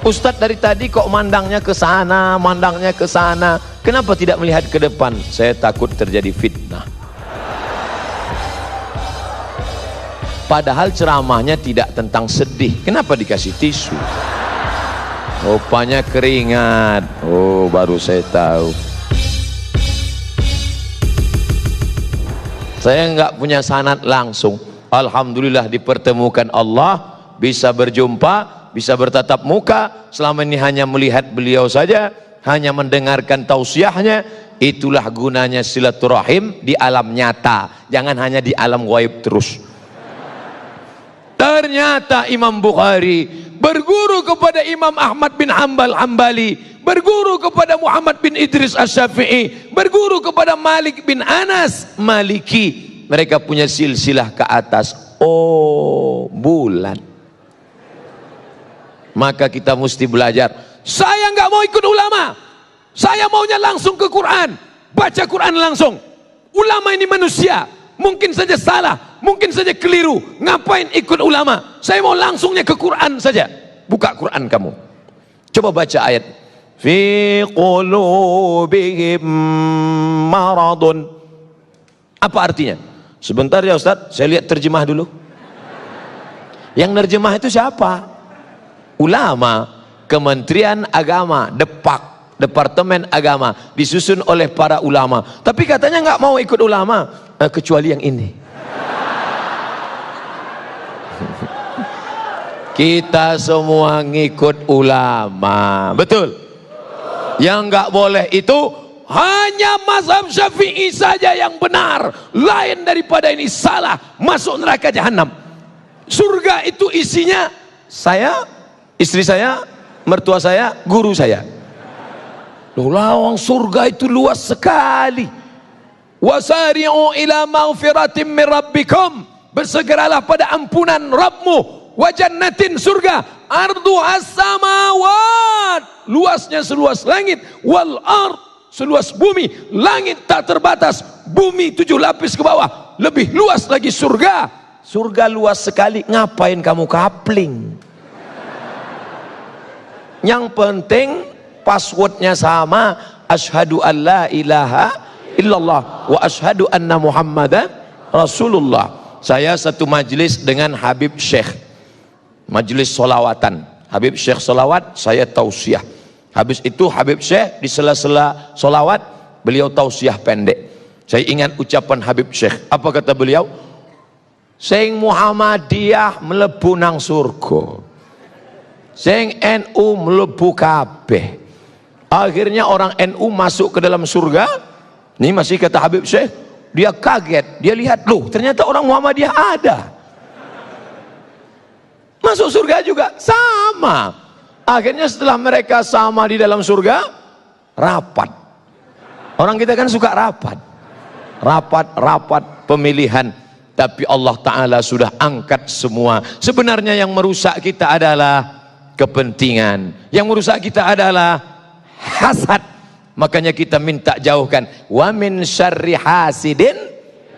Ustadz dari tadi kok mandangnya ke sana, mandangnya ke sana. Kenapa tidak melihat ke depan? Saya takut terjadi fitnah. Padahal ceramahnya tidak tentang sedih. Kenapa dikasih tisu? Rupanya keringat. Oh, baru saya tahu. Saya nggak punya sanad langsung. Alhamdulillah dipertemukan Allah, bisa berjumpa, bisa bertatap muka. Selama ini hanya melihat beliau saja, hanya mendengarkan tausiahnya. Itulah gunanya silaturahim di alam nyata, jangan hanya di alam gaib terus. Ternyata Imam Bukhari berguru kepada Imam Ahmad bin Hambali, berguru kepada Muhammad bin Idris Asy-Syafi'i, berguru kepada Malik bin Anas Maliki. Mereka punya silsilah ke atas. Oh, bulan. Maka kita mesti belajar. Saya nggak mau ikut ulama, saya maunya langsung ke Quran, baca Quran langsung. Ulama ini manusia, mungkin saja salah, mungkin saja keliru. Ngapain ikut ulama? Saya mau langsungnya ke Quran saja. Buka Quran kamu, coba baca ayat fi qulubihim maradun. Apa artinya? Sebentar ya Ustaz, saya lihat terjemah dulu. Yang nerjemah itu siapa? Ulama, Kementerian Agama, Departemen Agama, disusun oleh para ulama. Tapi katanya nggak mau ikut ulama, kecuali yang ini. Kita semua ngikut ulama, betul? Yang nggak boleh itu hanya mazhab Syafi'i saja yang benar, lain daripada ini salah, masuk neraka jahanam. Surga itu isinya saya, istri saya, mertua saya, guru saya. Loh, lawang surga itu luas sekali. Wasari'u ila maghfiratin min rabbikum, bersegeralah pada ampunan Rabbmu. Wa jannatin, surga, arduhas samawat, luasnya seluas langit, wal ard, seluas bumi. Langit tak terbatas, bumi 7 lapis ke bawah, lebih luas lagi surga. Surga luas sekali, ngapain kamu kapling? Yang penting passwordnya sama, asyhadu an la ilaha illallah wa asyhadu anna muhammadan rasulullah. Saya satu majlis dengan Habib Syekh, majlis solawatan. Habib Syekh solawat, saya tausiah. Habis itu Habib Syekh di sela-sela solawat, beliau tausiah pendek. Saya ingat ucapan Habib Syekh. Apa kata beliau? Sing Muhammadiyah mlebu nang surga, sing NU mlebu kabeh. Akhirnya orang NU masuk ke dalam surga. Ini masih kata Habib Syekh, dia kaget, dia lihat, loh ternyata orang Muhammadiyah ada, masuk surga juga, sama. Akhirnya setelah mereka sama di dalam surga, rapat. Orang kita kan suka rapat, rapat pemilihan. Tapi Allah Ta'ala sudah angkat semua. Sebenarnya yang merusak kita adalah kepentingan, yang merusak kita adalah hasad. Makanya kita minta jauhkan. Wa min syarri hasidin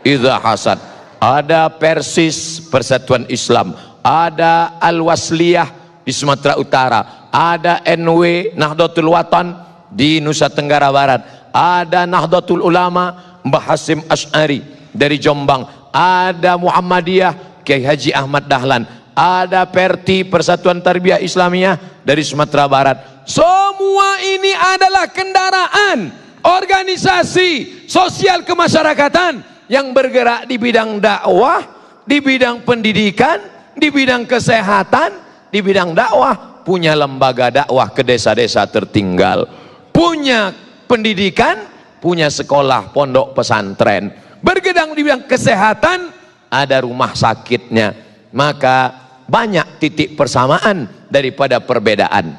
idza hasad. Ada Persis, Persatuan Islam, ada Al-Wasliyah di Sumatera Utara, ada NW Nahdlatul Watan di Nusa Tenggara Barat, ada Nahdlatul Ulama Mbah Hasyim Asy'ari dari Jombang, ada Muhammadiyah Kiai Haji Ahmad Dahlan, ada Perti, Persatuan Tarbiyah Islamiyah dari Sumatera Barat. Semua ini adalah kendaraan organisasi sosial kemasyarakatan yang bergerak di bidang dakwah, di bidang pendidikan, di bidang kesehatan, di bidang dakwah. Punya lembaga dakwah ke desa-desa tertinggal, punya pendidikan, punya sekolah pondok pesantren. Bergedang di bidang kesehatan, ada rumah sakitnya. Maka banyak titik persamaan daripada perbedaan.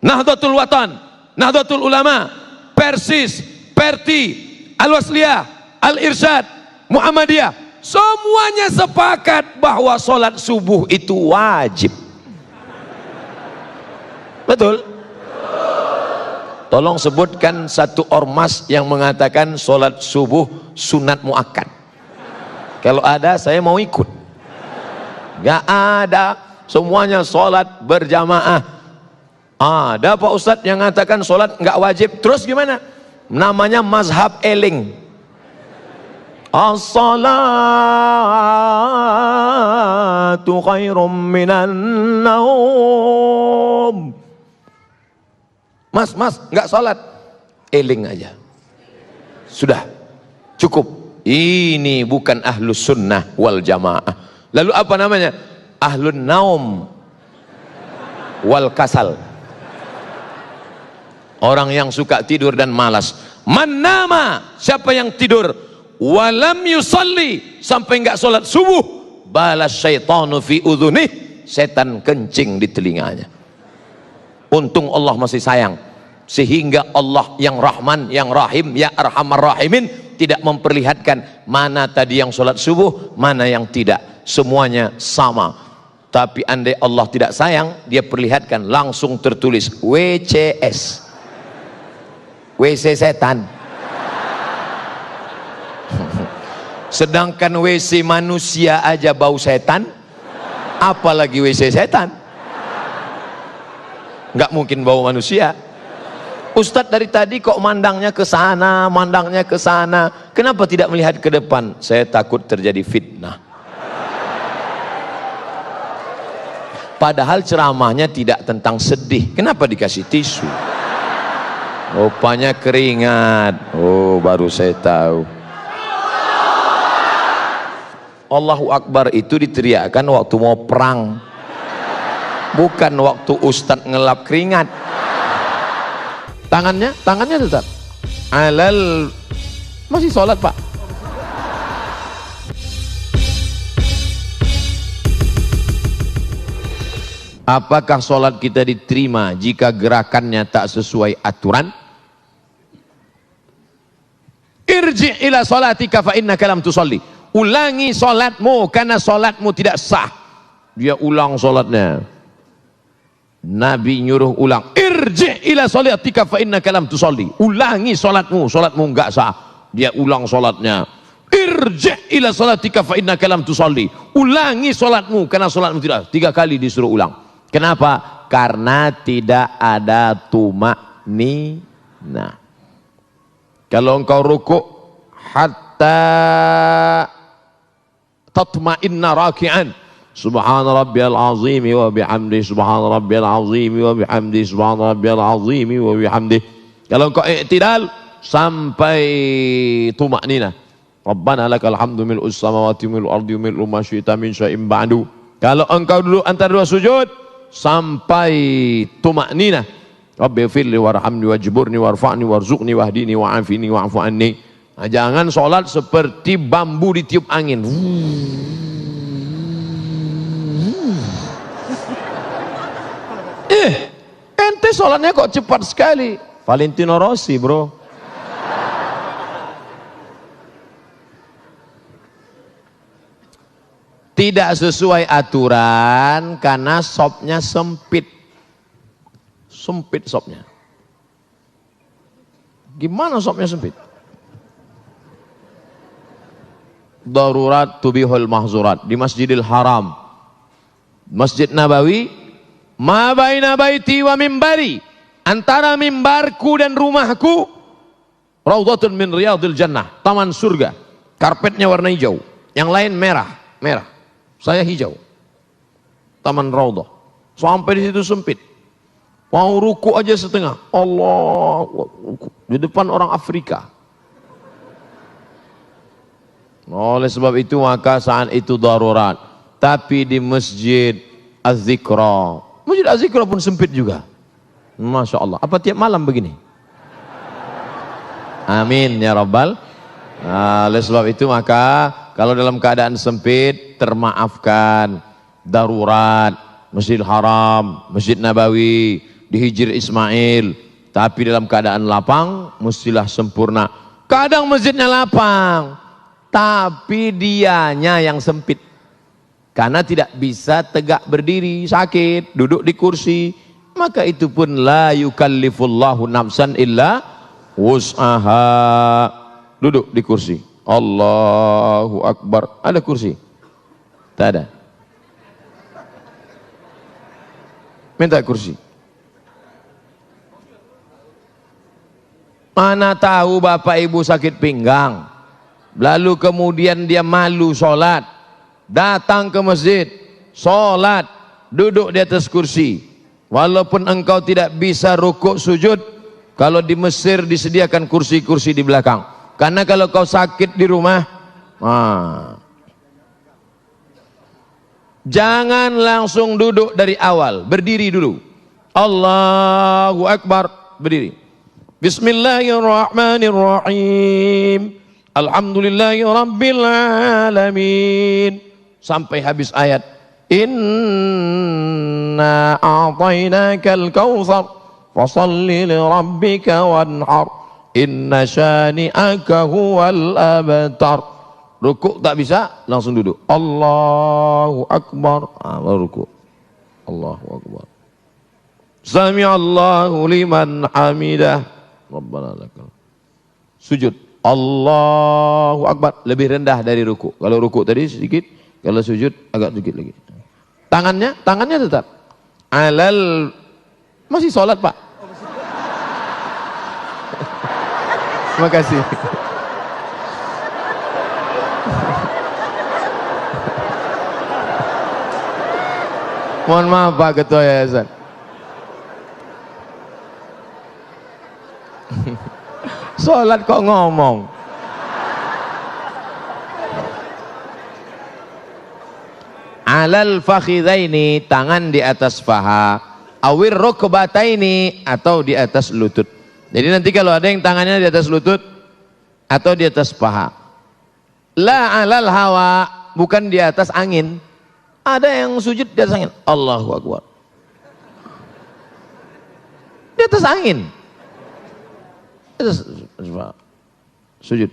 Nahdlatul Watan, Nahdlatul Ulama, Persis, Perti, Al-Wasliyah, Al-Irsyad, Muhammadiyah, semuanya sepakat bahwa sholat subuh itu wajib. Betul? Tolong sebutkan satu ormas yang mengatakan sholat subuh sunat muakkad. Kalau ada, saya mau ikut. Gak ada, semuanya sholat berjamaah. Ada Pak Ustadz yang mengatakan sholat nggak wajib. Terus gimana? Namanya mazhab eling. As-salatu khairum minan naum. Mas, nggak sholat, eling aja. Sudah, cukup. Ini bukan ahlus sunnah wal jamaah. Lalu apa namanya? Ahlun naum wal kasal. Orang yang suka tidur dan malas. Man nama, siapa yang tidur walam yusalli, sampai enggak sholat subuh, balas syaitanu fi udhunih, setan kencing di telinganya. Untung Allah masih sayang, sehingga Allah yang Rahman, yang Rahim, ya Arhamar Rahimin tidak memperlihatkan mana tadi yang sholat subuh, mana yang tidak. Semuanya sama. Tapi andai Allah tidak sayang, dia perlihatkan langsung tertulis WCS, WC setan. Sedangkan WC manusia aja bau setan, apalagi WC setan. Nggak mungkin bau manusia. Ustadz dari tadi kok mandangnya ke sana, mandangnya ke sana. Kenapa tidak melihat ke depan? Saya takut terjadi fitnah. Padahal ceramahnya tidak tentang sedih. Kenapa dikasih tisu? Rupanya keringat. Oh, baru saya tahu. Allahu Akbar itu diteriakkan waktu mau perang, bukan waktu Ustadz ngelap keringat. Tangannya tetap alal. Masih sholat Pak. Apakah sholat kita diterima jika gerakannya tak sesuai aturan? Irji ila sholatika fa innaka lam tusalli. Ulangi sholatmu karena sholatmu tidak sah. Dia ulang sholatnya. Nabi nyuruh ulang. Irji ila sholatika fa innaka lam tusalli. Ulangi sholatmu, sholatmu enggak sah. Dia ulang sholatnya. Irji ila sholatika fa innaka lam tusalli. Ulangi sholatmu karena sholatmu tidak. 3 kali disuruh ulang. Kenapa? Karena tidak ada tumakninah. Kalau engkau rukuk hatta tatma'inna raki'an, subhana rabbiyal azim wa bihamdi, subhana rabbiyal azim wa bihamdi, subhana rabbiyal azim wa bihamdi. Kalau engkau i'tidal sampai tumakninah, rabbana lakal hamdu mil'us samawati mil'ul ardi mil'u ma syi'ta min syai'in ba'du. Kalau engkau duduk antara 2 sujud sampai tumakninah, rabbi firli warhamni wajburni warfa'ni warzuqni wahdini wa'afini wa'fu anni. Nah, jangan sholat seperti bambu ditiup angin. Ente sholatnya kok cepat sekali. Valentino Rossi bro. Tidak sesuai aturan karena sopnya sempit. Sempit sopnya. Gimana sopnya sempit? Darurat tubihul mahzurat. Di Masjidil Haram, Masjid Nabawi, ma baina baiti wa mimbari, antara mimbarku dan rumahku, raudhatun min riyadil jannah, taman surga. Karpetnya warna hijau, yang lain merah. Saya hijau. Taman raudhah. Sampai di situ sempit. Mau ruku aja setengah. Allah, di depan orang Afrika. Oleh sebab itu maka saat itu darurat. Tapi di Masjid Az-Zikra, Masjid Az-Zikra pun sempit juga. Masya Allah. Apa tiap malam begini? Amin ya Rabbal. Oleh sebab itu maka kalau dalam keadaan sempit, termaafkan. Darurat, Masjidil Haram, Masjid Nabawi, di Hijr Ismail. Tapi dalam keadaan lapang, mestilah sempurna. Kadang masjidnya lapang, tapi dianya yang sempit. Karena tidak bisa tegak berdiri, sakit, duduk di kursi. Maka itu pun la yukallifullahu nafsan illa wus'aha. Duduk di kursi. Allahu Akbar. Ada kursi? Tak ada. Minta kursi. Mana tahu bapak ibu sakit pinggang, lalu kemudian dia malu sholat, datang ke masjid, sholat, duduk di atas kursi. Walaupun engkau tidak bisa rukuk sujud, kalau di Mesir disediakan kursi-kursi di belakang. Karena kalau kau sakit di rumah, jangan langsung duduk dari awal, berdiri dulu. Allahu Akbar, berdiri. Bismillahirrahmanirrahim. Alhamdulillahi Rabbil Alamin. Sampai habis ayat. Inna a'tainakal kautsar fasalli li rabbika wanhar inna syani'aka huwal abtar. Rukuk tak bisa, langsung duduk. Allahu Akbar, baru rukuk. Allahu Akbar. Sami'allahu liman hamidah. Rabbana lakal. Sujud. Allahu Akbar, lebih rendah dari rukuk. Kalau rukuk tadi sedikit, kalau sujud agak sedikit lagi. Tangannya tetap alal. Masih sholat pak? Terima kasih. Mohon maaf Pak Ketua Yayasan. Sholat kok ngomong. Alal fakhidaini, tangan di atas paha, awir rukbataini, atau di atas lutut. Jadi nanti kalau ada yang tangannya di atas lutut atau di atas paha. La alal hawa, bukan di atas angin. Ada yang sujud di atas angin. Allahu Akbar. Di atas angin. Di atas sujud.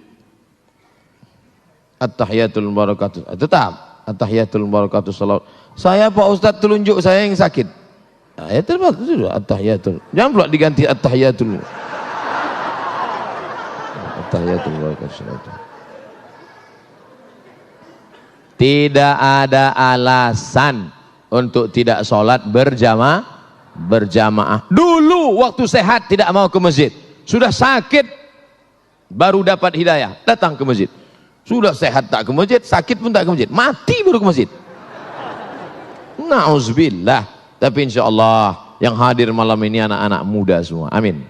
At-tahiyatul barakatuh. Tetap. At-tahiyatul barakatuh salawat. Saya Pak Ustadz telunjuk saya yang sakit. Ayatul barakatuh. At-tahiyatul. Jangan pula diganti at-tahiyatul. At-tahiyatul barakatuh salawat. Tidak ada alasan untuk tidak sholat berjamaah. Dulu waktu sehat tidak mau ke masjid. Sudah sakit baru dapat hidayah, datang ke masjid. Sudah sehat tak ke masjid, sakit pun tak ke masjid, mati baru ke masjid. Na'udzubillah. Tapi insya Allah yang hadir malam ini anak-anak muda semua. Amin.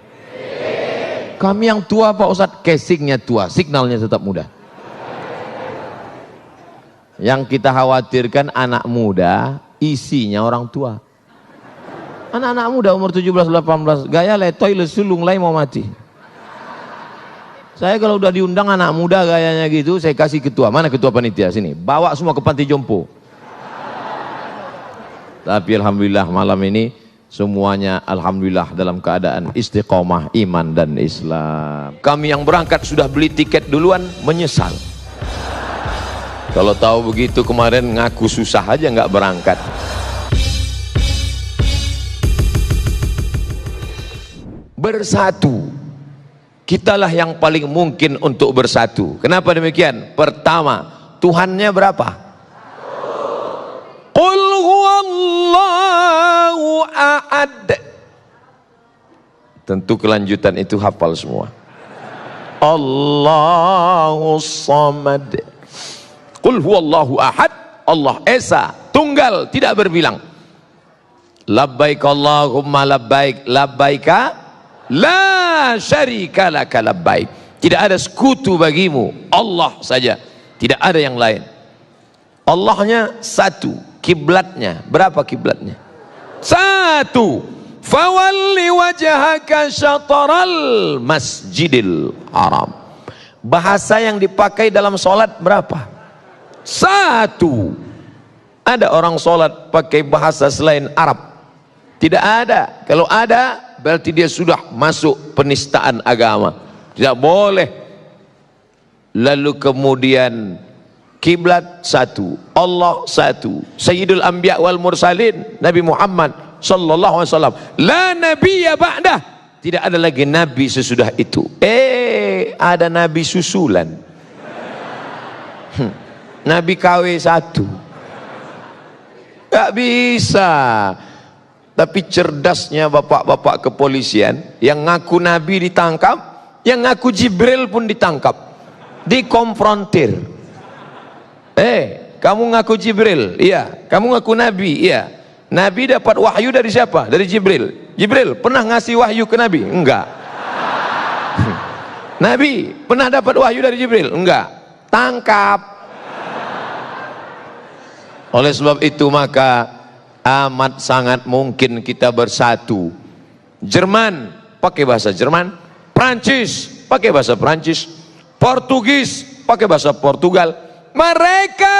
Kami yang tua Pak Ustadz, casingnya tua, signalnya tetap muda. Yang kita khawatirkan anak muda, isinya orang tua. Anak-anak muda umur 17-18, gaya letoy lesulung lain mau mati. Saya kalau udah diundang anak muda gayanya gitu, saya kasih ketua. Mana ketua panitia? Sini, bawa semua ke panti jompo. Tapi alhamdulillah malam ini semuanya alhamdulillah dalam keadaan istiqomah iman dan Islam. Kami yang berangkat sudah beli tiket duluan, menyesal. Kalau tahu begitu kemarin ngaku susah aja nggak berangkat. Bersatu. Kitalah yang paling mungkin untuk bersatu. Kenapa demikian? Pertama, Tuhannya berapa? Qul huwallahu ahad. Tentu kelanjutan itu hafal semua. Allahus samad. Qul huwallahu ahad, Allah esa, tunggal, tidak berbilang. Labbaik Allahumma labbaik, labbaika la syarika laka labbaik. Tidak ada sekutu bagimu, Allah saja, tidak ada yang lain. Allahnya satu, kiblatnya berapa kiblatnya? Satu. Fawalli wajhaka syatral masjidil haram. Bahasa yang dipakai dalam sholat berapa? Satu. Ada orang sholat pakai bahasa selain Arab? Tidak ada. Kalau ada berarti dia sudah masuk penistaan agama. Tidak boleh. Lalu kemudian kiblat satu, Allah satu, Sayyidul Anbiya wal Mursalin Nabi Muhammad sallallahu alaihi wasallam. La nabiyya ba'dah. Tidak ada lagi nabi sesudah itu. Ada nabi susulan. Nabi KW 1 gak bisa. Tapi cerdasnya bapak-bapak kepolisian yang ngaku nabi ditangkap, Yang ngaku Jibril pun ditangkap, dikonfrontir. Kamu ngaku Jibril? Iya. Kamu ngaku Nabi? Iya. Nabi dapat wahyu dari siapa? Dari Jibril. Jibril pernah ngasih wahyu ke Nabi? Enggak. Nabi pernah dapat wahyu dari Jibril? Enggak. Tangkap. Oleh sebab itu maka amat sangat mungkin kita bersatu. Jerman pakai bahasa Jerman, Prancis pakai bahasa Prancis, Portugis pakai bahasa Portugal. Mereka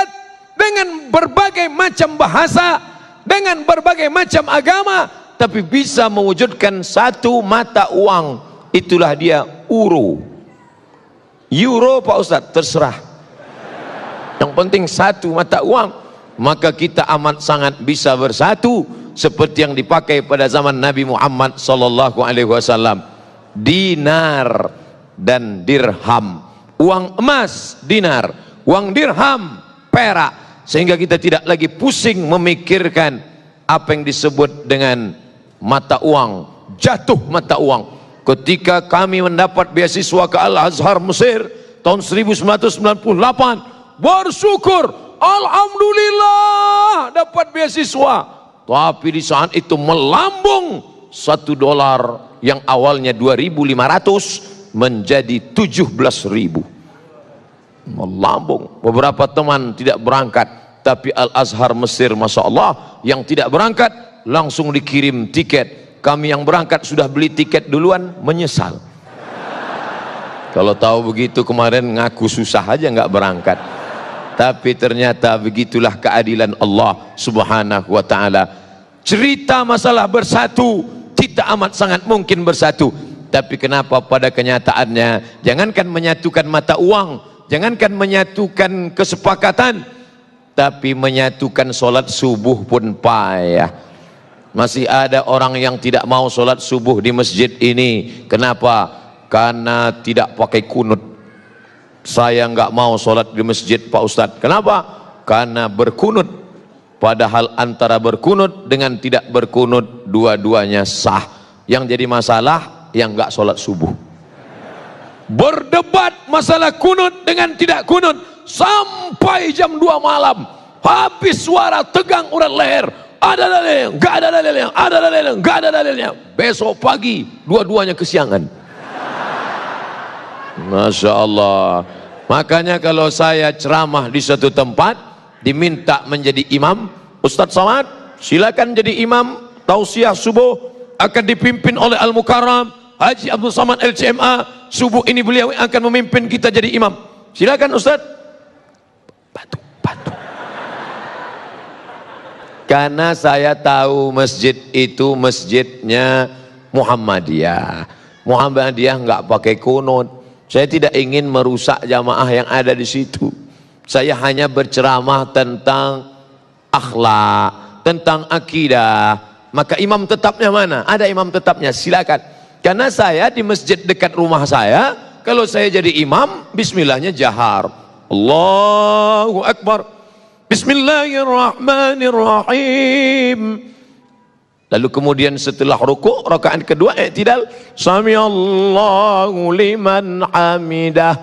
dengan berbagai macam bahasa, dengan berbagai macam agama, tapi bisa mewujudkan satu mata uang. Itulah dia euro. Euro Pak Ustadz, terserah. Yang penting satu mata uang. Maka kita amat sangat bisa bersatu seperti yang dipakai pada zaman Nabi Muhammad sallallahu alaihi wasallam. Dinar dan dirham. Uang emas dinar, uang dirham perak, sehingga kita tidak lagi pusing memikirkan apa yang disebut dengan mata uang, jatuh mata uang. Ketika kami mendapat beasiswa ke Al-Azhar Mesir tahun 1998, bersyukur, alhamdulillah dapat beasiswa. Tapi di saat itu melambung $1 yang awalnya 2.500 menjadi 17.000. Melambung. Beberapa teman tidak berangkat, tapi Al-Azhar Mesir Masya Allah yang tidak berangkat langsung dikirim tiket. Kami yang berangkat sudah beli tiket duluan, menyesal. Kalau tahu begitu kemarin ngaku susah aja nggak berangkat. Tapi ternyata begitulah keadilan Allah subhanahu wa ta'ala. Cerita masalah bersatu, kita amat sangat mungkin bersatu. Tapi kenapa pada kenyataannya, jangankan menyatukan mata uang, jangankan menyatukan kesepakatan, tapi menyatukan sholat subuh pun payah. Masih ada orang yang tidak mau sholat subuh di masjid ini. Kenapa? Karena tidak pakai kunut. Saya nggak mau sholat di masjid Pak Ustadz. Kenapa? Karena berkunut. Padahal antara berkunut dengan tidak berkunut dua-duanya sah. Yang jadi masalah yang nggak sholat subuh. Berdebat masalah kunut dengan tidak kunut sampai jam 2 malam. Habis suara tegang urat leher. Ada dalilnya, nggak ada dalilnya, ada dalilnya, nggak ada dalilnya. Besok pagi dua-duanya kesiangan. Masya Allah. Makanya kalau saya ceramah di suatu tempat diminta menjadi imam, Ustadz Somad silakan jadi imam. Tausiah subuh akan dipimpin oleh Al-Mukarram Haji Abdul Somad LCMA. Subuh ini beliau akan memimpin kita jadi imam. Silakan Ustadz. Batu. Karena saya tahu masjid itu masjidnya Muhammadiyah. Muhammadiyah nggak pakai kunut. Saya tidak ingin merusak jamaah yang ada di situ. Saya hanya berceramah tentang akhlak, tentang akidah. Maka imam tetapnya mana? Ada imam tetapnya, silakan. Karena saya di masjid dekat rumah saya, kalau saya jadi imam, bismillahnya jahar. Allahu Akbar. Bismillahirrahmanirrahim. Lalu kemudian setelah rukuk, rakaat kedua i'tidal, samiallahu liman hamidah,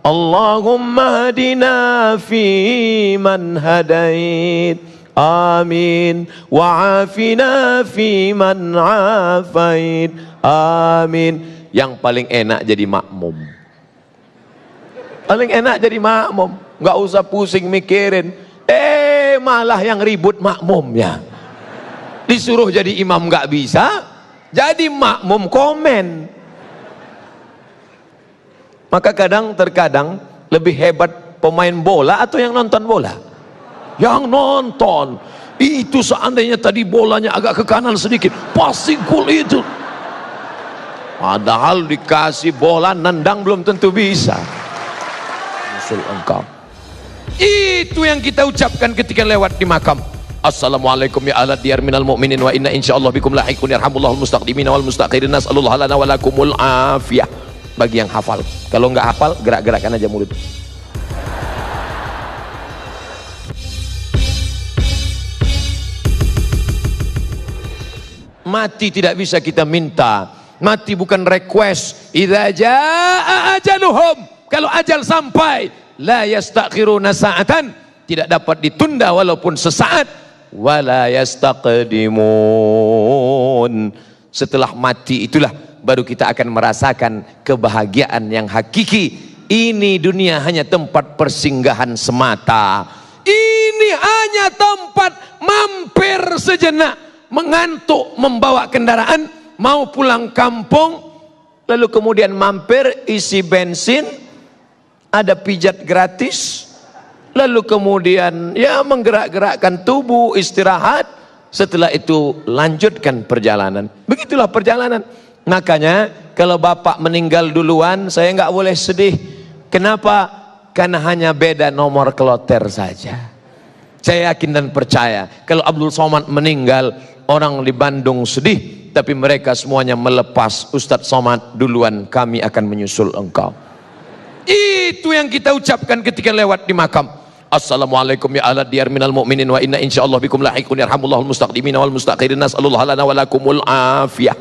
Allahumma hadina fi man hadait, amin, wa afina fi man afait, amin. Yang paling enak jadi makmum. Paling enak jadi makmum, nggak usah pusing mikirin. Malah yang ribut makmumnya. Disuruh jadi imam nggak bisa, jadi makmum komen. Maka terkadang lebih hebat pemain bola atau yang nonton bola? Yang nonton. Itu seandainya tadi bolanya agak ke kanan sedikit, passing cool itu. Padahal dikasih bola nendang belum tentu bisa. Musul engkau. Itu yang kita ucapkan ketika lewat di makam. Assalamualaikum ya ahla diyar minal mu'minin wa inna insyaallah bikum lahiqun yarhamullahul mustaqdimin wal mustakhirin nas'alullah lana wa lakumul afiyah. Bagi yang hafal. Kalau nggak hafal, gerak-gerakan aja mulut. Mati tidak bisa kita minta, Mati bukan request. Idza jaa ajaluhum, kalau ajal sampai, la yastakhiruna sa'atan, tidak dapat ditunda walaupun sesaat, wala yastaqdimun. Setelah mati itulah baru kita akan merasakan kebahagiaan yang hakiki. Ini dunia hanya tempat persinggahan semata. Ini hanya tempat mampir sejenak, mengantuk, membawa kendaraan, mau pulang kampung, lalu kemudian mampir isi bensin, ada pijat gratis, lalu kemudian ya menggerak-gerakkan tubuh, istirahat, setelah itu lanjutkan perjalanan. Begitulah perjalanan. Makanya kalau bapak meninggal duluan, saya nggak boleh sedih. Kenapa? Karena hanya beda nomor kloter saja. Saya yakin dan percaya kalau Abdul Somad meninggal, orang di Bandung sedih, tapi mereka semuanya melepas, Ustadz Somad duluan, kami akan menyusul engkau. Itu yang kita ucapkan ketika lewat di makam. Assalamualaikum ya ahla diyar minal mu'minin wa inna insyaallah bikum lahiqun yarhamullahul mustaqdimina wal mustaqirin, nas'alullah lana wa lakumul afiyah.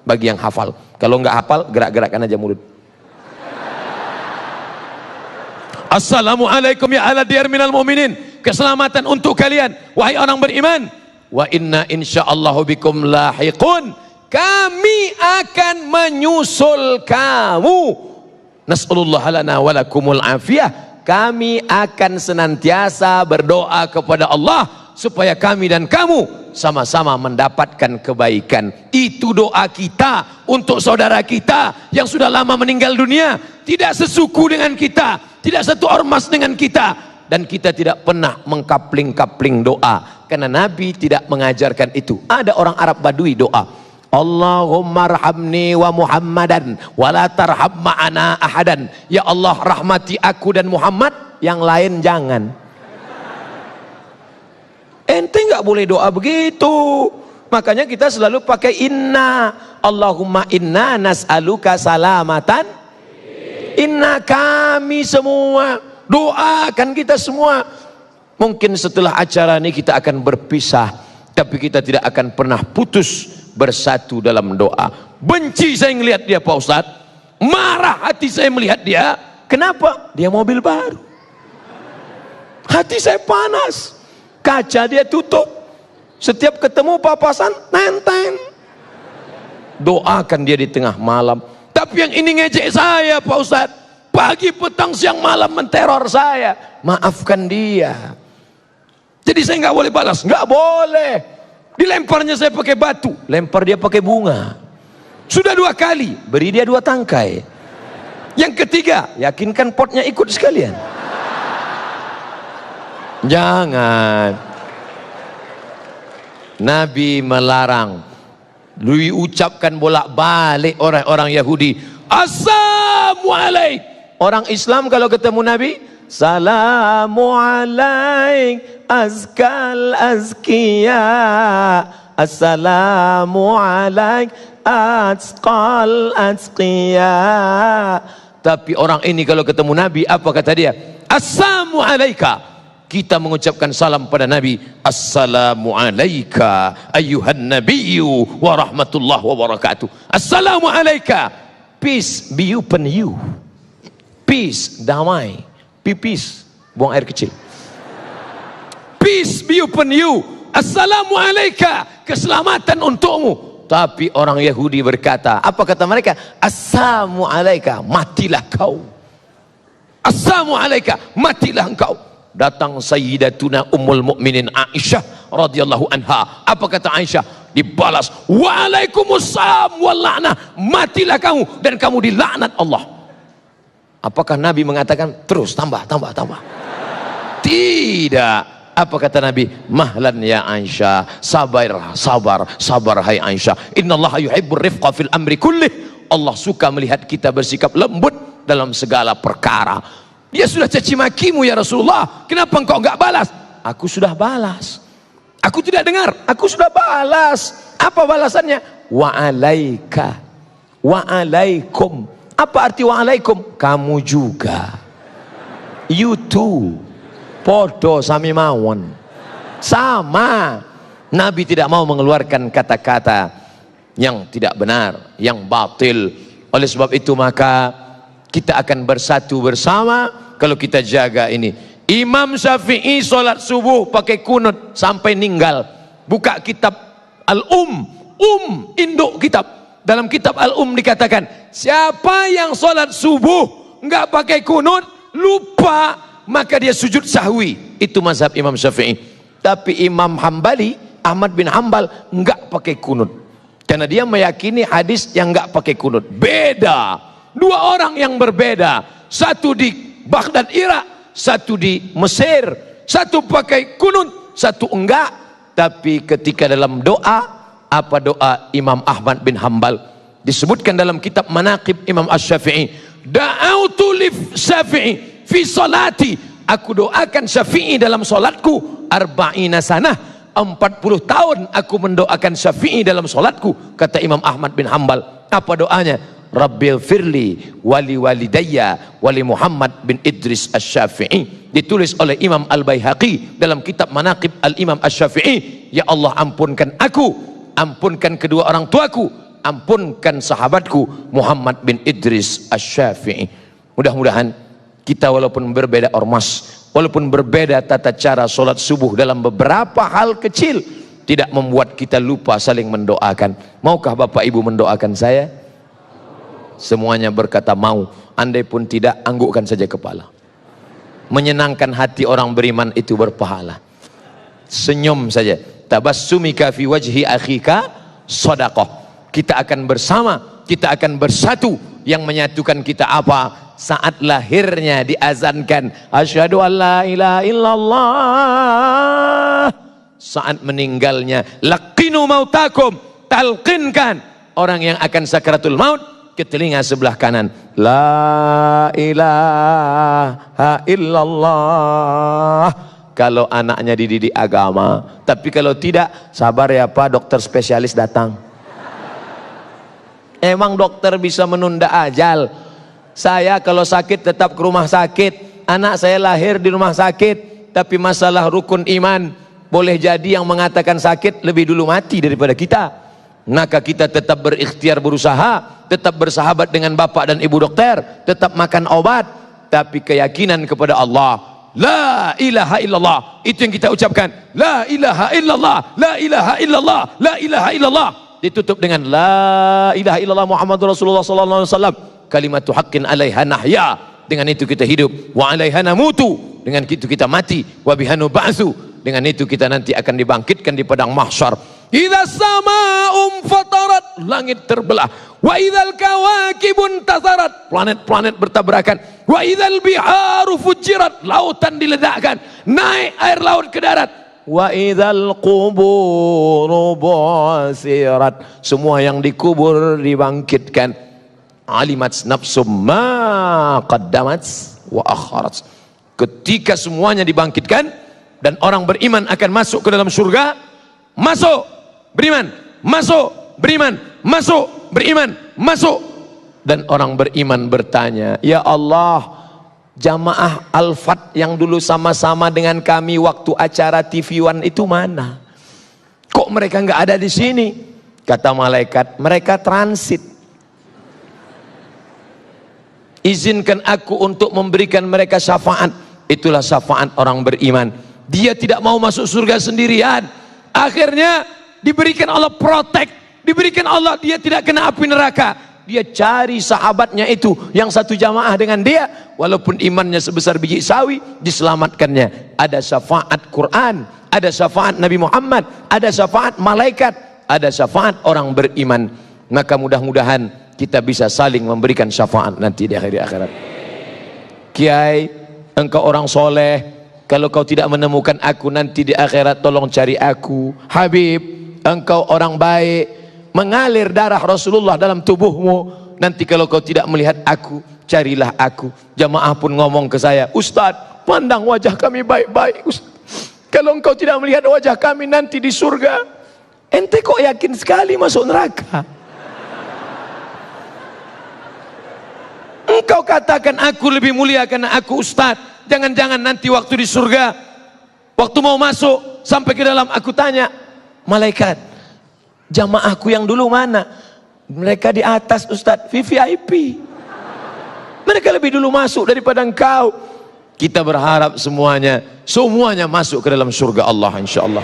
Bagi yang hafal. Kalau enggak hafal, gerak-gerakkan aja mulut. Assalamualaikum ya ahla diyar minal mu'minin, keselamatan untuk kalian wahai orang beriman. Wa inna insyaallah bikum lahiqun, kami akan menyusul kamu. Nas'alullah lana wa lakumul afiyah, kami akan senantiasa berdoa kepada Allah supaya kami dan kamu sama-sama mendapatkan kebaikan. Itu doa kita untuk saudara kita yang sudah lama meninggal dunia, tidak sesuku dengan kita, tidak satu ormas dengan kita, dan kita tidak pernah mengkapling-kapling doa karena Nabi tidak mengajarkan itu. Ada orang Arab Badui doa, Allahumma arhamni wa Muhammadan wa la tarham ma'ana ahadan. Ya Allah, rahmati aku dan Muhammad, yang lain jangan. Ente nggak boleh doa begitu. Makanya kita selalu pakai inna. Allahumma inna nas'aluka salamatan. Inna, kami semua, doakan kita semua. Mungkin setelah acara ini kita akan berpisah, tapi kita tidak akan pernah putus bersatu dalam doa. Benci saya melihat dia Pak Ustadz, marah hati saya melihat dia. Kenapa? Dia mobil baru, hati saya panas, kaca dia tutup, setiap ketemu papasan nenteng. Doakan dia di tengah malam. Tapi yang ini ngejek saya Pak Ustadz, pagi petang siang malam menteror saya. Maafkan dia. Jadi saya nggak boleh balas, nggak boleh. Dilemparnya saya pakai batu, lempar dia pakai bunga. Sudah 2 kali, beri dia 2 tangkai. Yang ketiga, yakinkan potnya ikut sekalian. Jangan. Nabi melarang. Diucapkan bolak-balik orang-orang Yahudi, Assalamualaikum. Orang Islam kalau ketemu Nabi, Salamu alaik azkal azkiya, Assalamu alaik azkal azkiya. Tapi orang ini kalau ketemu Nabi, apa kata dia? Assalamu alaika. Kita mengucapkan salam pada Nabi, Assalamu alaika ayyuhan nabiyyu wa rahmatullah wa barakatuh. Assalamu alaika, peace be upon you. Peace, damai. Pipis, buang air kecil. Peace be upon you. Assalamu alaika, keselamatan untukmu. Tapi orang Yahudi berkata, apa kata mereka? Assalamu alaika, matilah kau. Assalamu alaika, matilah engkau. Datang Sayyidatuna Ummul Mukminin Aisyah radhiyallahu anha. Apa kata Aisyah? Dibalas, Waalaikumsalam wal la'nah, matilah kamu dan kamu dilaknat Allah. Apakah Nabi mengatakan terus tambah? Tidak. Apa kata Nabi? Mahlan ya Aisyah, sabar hai Aisyah. Innallaha yuhibbur rifqa fil amri kullih. Allah suka melihat kita bersikap lembut dalam segala perkara. Dia sudah caci makimu ya Rasulullah, kenapa engkau enggak balas? Aku sudah balas. Aku tidak dengar, aku sudah balas. Apa balasannya? Wa'alaika, wa'alaikum. Apa arti wa'alaikum? Kamu juga, you too. Podo sami mawon. Sama. Nabi tidak mau mengeluarkan kata-kata yang tidak benar, yang batil. Oleh sebab itu maka kita akan bersatu bersama kalau kita jaga ini. Imam Syafi'i sholat subuh pakai kunut sampai ninggal. Buka kitab induk kitab. Dalam kitab dikatakan, siapa yang sholat subuh nggak pakai kunut, lupa, maka dia sujud sahwi. Itu mazhab Imam Syafi'i. Tapi Imam Hambali, Ahmad bin Hambal, nggak pakai kunut. Karena dia meyakini hadis yang nggak pakai kunut. Beda. Dua orang yang berbeda. Satu di Baghdad, Irak. Satu di Mesir. Satu pakai kunut, satu enggak. Tapi ketika dalam doa, apa doa Imam Ahmad bin Hambal? Disebutkan dalam kitab Manaqib Imam Asy-Syafi'i, da'autu li Syafi'i fi salati, aku doakan Syafi'i dalam salatku, arba'ina sanah, 40 tahun aku mendoakan Syafi'i dalam salatku. Kata Imam Ahmad bin Hambal, apa doanya? Rabbil firli wali walidayya wali Muhammad bin Idris Asy-Syafi'i. Ditulis oleh Imam Al-Baihaqi dalam kitab Manaqib Al-Imam Asy-Syafi'i, ya Allah ampunkan aku, ampunkan kedua orang tuaku, ampunkan sahabatku Muhammad bin Idris Asy-Syafi'i. Mudah-mudahan kita walaupun berbeda ormas, walaupun berbeda tata cara sholat subuh dalam beberapa hal kecil, tidak membuat kita lupa saling mendoakan. Maukah Bapak Ibu mendoakan saya? Semuanya berkata mau. Andai pun tidak, anggukkan saja kepala. Menyenangkan hati orang beriman itu berpahala. Senyum saja. Tabassumika fi wajhi akhika shadaqah. Kita akan bersama, kita akan bersatu. Yang menyatukan kita apa? Saat lahirnya diazankan asyhadu an la ilaha illallah. Saat meninggalnya laqinu mautakum, talqinkan orang yang akan sakaratul maut ke telinga sebelah kanan, la ilaha illallah. Kalau anaknya dididik agama. Tapi kalau tidak, sabar ya Pak, dokter spesialis datang. Emang dokter bisa menunda ajal? Saya kalau sakit tetap ke rumah sakit. Anak saya lahir di rumah sakit. Tapi masalah rukun iman, boleh jadi yang mengatakan sakit lebih dulu mati daripada kita. Maka kita tetap berikhtiar berusaha, tetap bersahabat dengan bapak dan ibu dokter, tetap makan obat, tapi keyakinan kepada Allah. La ilaha illallah, itu yang kita ucapkan. La ilaha illallah, la ilaha illallah, la ilaha illallah. Ditutup dengan la ilaha illallah Muhammadur Rasulullah sallallahu alaihi wasallam. Kalimatu haqqin 'alaiha nahya. Dengan itu kita hidup. Wa 'alaiha namutu. Dengan itu kita mati. Wa bihanu ba'tsu. Dengan itu kita nanti akan dibangkitkan di padang mahsyar. Idza sama'um fatarat, langit terbelah. Wa idzal kawakibun tasarat, planet-planet bertabrakan. Wa idzal biharu fujirat, lautan diledakkan, naik air laut ke darat. Wa idzal quburu bu'sirat, semua yang dikubur dibangkitkan. Alimat nafsum ma qaddamat wa akharat. Ketika semuanya dibangkitkan dan orang beriman akan masuk ke dalam surga, masuk beriman, masuk beriman, masuk beriman, masuk. Dan orang beriman bertanya, ya Allah, jamaah Al-Fat yang dulu sama-sama dengan kami waktu acara TV One itu mana? Kok mereka nggak ada di sini? Kata malaikat, mereka transit. Izinkan aku untuk memberikan mereka syafaat. Itulah syafaat orang beriman. Dia tidak mau masuk surga sendirian. Akhirnya diberikan Allah protek, diberikan Allah dia tidak kena api neraka. Dia cari sahabatnya itu yang satu jamaah dengan dia, walaupun imannya sebesar biji sawi, diselamatkannya. Ada syafaat Quran, ada syafaat Nabi Muhammad, ada syafaat malaikat, ada syafaat orang beriman. Maka mudah-mudahan kita bisa saling memberikan syafaat nanti di akhirat. Kiai, engkau orang soleh, kalau kau tidak menemukan aku nanti di akhirat, tolong cari aku. Habib, engkau orang baik, mengalir darah Rasulullah dalam tubuhmu. Nanti kalau kau tidak melihat aku, carilah aku. Jamaah pun ngomong ke saya, Ustadz, pandang wajah kami baik-baik. Kalau engkau tidak melihat wajah kami nanti di surga, ente kok yakin sekali masuk neraka? Engkau katakan aku lebih mulia karena aku Ustadz. Jangan-jangan nanti waktu di surga, waktu mau masuk sampai ke dalam, aku tanya malaikat, Jamaahku yang dulu mana? Mereka di atas Ustadz, VVIP. Mereka lebih dulu masuk daripada engkau. Kita berharap semuanya masuk ke dalam surga Allah insyaallah.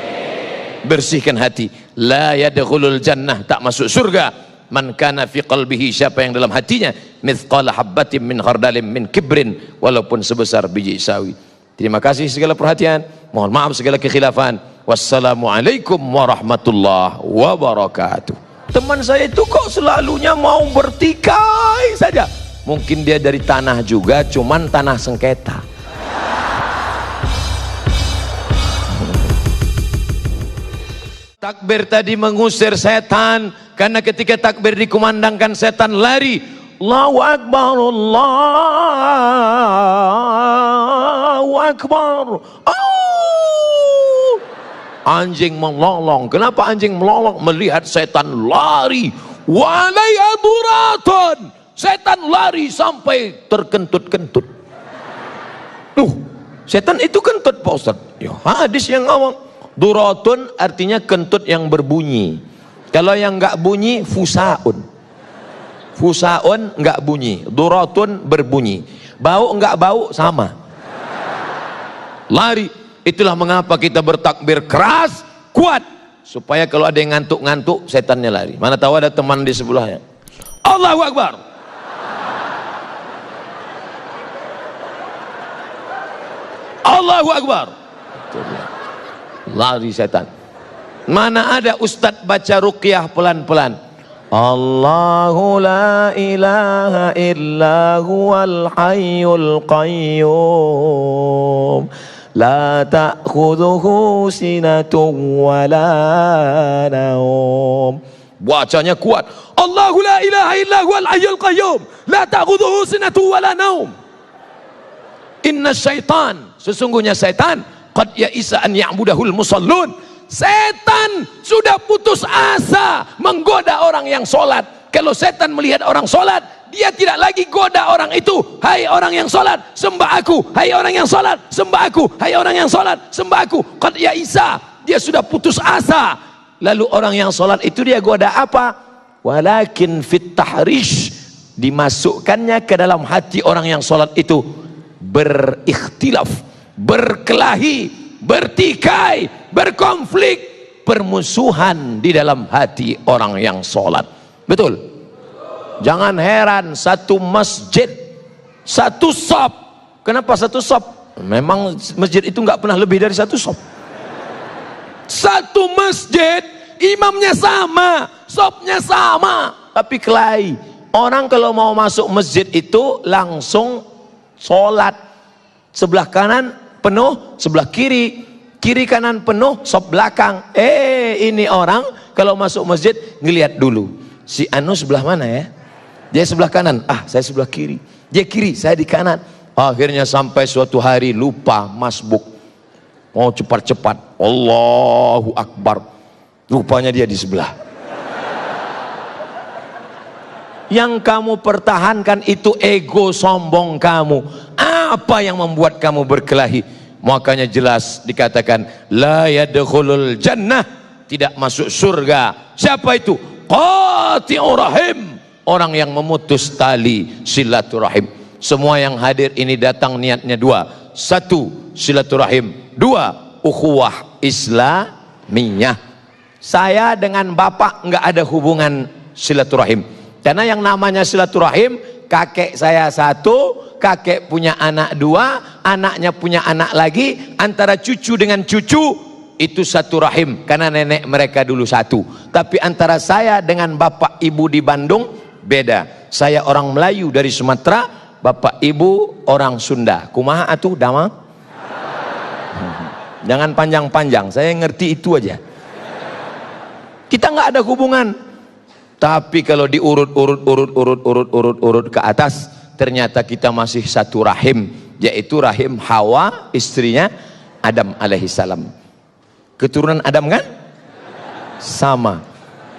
Bersihkan hati. La yadkhulul jannah, tak masuk surga. Man kana fi qalbihi, siapa yang dalam hatinya mithqala habbatin min khardalin min kibrin, walaupun sebesar biji sawi. Terima kasih segala perhatian. Mohon maaf segala kekhilafan. Wassalamualaikum warahmatullahi wabarakatuh. Teman saya itu kok selalunya mau bertikai saja. Mungkin dia dari tanah juga, cuman tanah sengketa. Takbir tadi mengusir setan, karena ketika takbir dikumandangkan setan lari. Allahu Akbar, Allahu Akbar. Anjing melolong. Kenapa anjing melolong? Melihat setan lari. Walaya duraton. Setan lari sampai terkentut-kentut. Setan itu kentut Pak Ustaz. Ya, hadis yang ngomong. Duratun artinya kentut yang berbunyi. Kalau yang enggak bunyi fusaun. Fusaun enggak bunyi, duratun berbunyi. Bau enggak bau sama. Lari. Itulah mengapa kita bertakbir keras, kuat, supaya kalau ada yang ngantuk-ngantuk setannya lari. Mana tahu ada teman di sebelahnya. Allahu Akbar. Allahu Akbar. Lari setan. Mana ada ustadz baca ruqyah pelan-pelan. Allahu la ilaha illa huwal hayyul qayyum. La ta'khudhuhu sinatun wa la naum. Bacanya kuat. Allahu la ilaha illa huwal hayyul qayyum. La ta'khudhuhu sinatun wa la naum. Inna syaitan, sesungguhnya syaitan, qad ya'isa an ya'budahul musallun. Setan sudah putus asa menggoda orang yang sholat. Kalau setan melihat orang sholat, dia tidak lagi goda orang itu. Hai orang yang sholat, sembah aku. Hai orang yang sholat, sembah aku. Hai orang yang sholat, sembah aku. Qad ya'isa, dia sudah putus asa. Lalu orang yang sholat itu dia goda apa? Walakin fit tahrish, dimasukkannya ke dalam hati orang yang sholat itu berikhtilaf, berkelahi, bertikai, berkonflik, permusuhan di dalam hati orang yang sholat. Betul? Jangan heran satu masjid, satu shop. Kenapa satu shop? Memang masjid itu nggak pernah lebih dari satu shop. Satu masjid, imamnya sama, shopnya sama, tapi kelahi. Orang kalau mau masuk masjid itu langsung sholat. Sebelah kanan penuh, sebelah kiri, kiri kanan penuh, shop belakang. Ini orang kalau masuk masjid ngelihat dulu, si Anu sebelah mana ya? Dia sebelah kanan, saya sebelah kiri. Dia kiri, saya di kanan. Akhirnya sampai suatu hari lupa masbuk, mau cepat-cepat, Allahu Akbar, rupanya dia di sebelah. Yang kamu pertahankan itu ego sombong kamu. Apa yang membuat kamu berkelahi? Makanya jelas dikatakan la yadkhulul jannah, tidak masuk surga. Siapa itu? Qati'ur rahim, orang yang memutus tali silaturahim. Semua yang hadir ini datang niatnya dua. Satu, silaturahim. Dua, ukhuwah islamiyah. Saya dengan bapak nggak ada hubungan silaturahim. Karena yang namanya silaturahim, kakek saya satu, kakek punya anak dua, anaknya punya anak lagi, antara cucu dengan cucu itu satu rahim, karena nenek mereka dulu satu. Tapi antara saya dengan bapak ibu di Bandung beda. Saya orang Melayu dari Sumatera, bapak ibu orang Sunda. Kumaha atuh dama? Jangan panjang-panjang, saya ngerti itu aja. Kita nggak ada hubungan. Tapi kalau diurut ke atas, ternyata kita masih satu rahim, yaitu rahim Hawa, istrinya Adam alaihissalam. Keturunan Adam kan? Sama.